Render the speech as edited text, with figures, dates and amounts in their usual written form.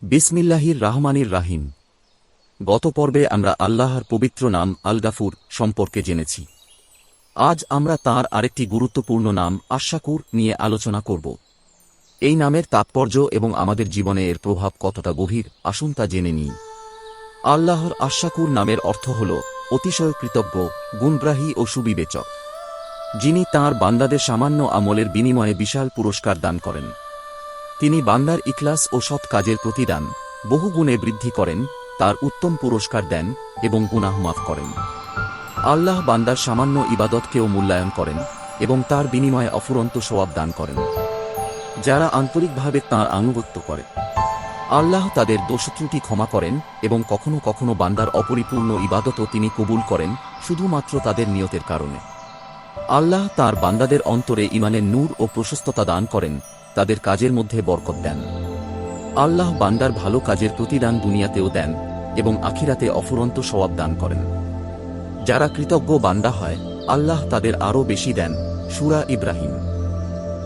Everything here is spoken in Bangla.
বিসমিল্লাহির রাহমানির রাহিম। গত পর্বে আমরা আল্লাহর পবিত্র নাম আল গাফুর সম্পর্কে জেনেছি। আজ আমরা তাঁর আরেকটি গুরুত্বপূর্ণ নাম আশ-শাকুর নিয়ে আলোচনা করব। এই নামের তাৎপর্য এবং আমাদের জীবনে এর প্রভাব কতটা গভীর, আসুন তা জেনে নিই। আল্লাহর আশ-শাকুর নামের অর্থ হল অতিশয় কৃতজ্ঞ, গুণগ্রাহী ও সুবিবেচক, যিনি তাঁর বান্দাদের সামান্য আমলের বিনিময়ে বিশাল পুরস্কার দান করেন। তিনি বান্দার ইখলাস ও সৎ কাজের প্রতিদান বহু গুণে বৃদ্ধি করেন, তার উত্তম পুরস্কার দেন এবং গুনাহ মাফ করেন। আল্লাহ বান্দার সামান্য ইবাদতকেও মূল্যায়ন করেন এবং তার বিনিময়ে অফুরন্ত সওয়াব দান করেন। যারা আন্তরিকভাবে তাঁর আনুগত্য করে, আল্লাহ তাদের দোষত্রুটি ক্ষমা করেন এবং কখনো কখনো বান্দার অপরিপূর্ণ ইবাদতও তিনি কবুল করেন, শুধুমাত্র তাদের নিয়তের কারণে। আল্লাহ তাঁর বান্দাদের অন্তরে ঈমানের নূর ও প্রশস্ততা দান করেন, তাদের কাজের মধ্যে বরকত দেন। আল্লাহ বান্দার ভালো কাজের প্রতিদান দুনিয়াতেও দেন এবং আখিরাতে অফুরন্ত সওয়াব দান করেন। যারা কৃতজ্ঞ বান্দা হয়, আল্লাহ তাদের আরও বেশি দেন। সূরা ইব্রাহিম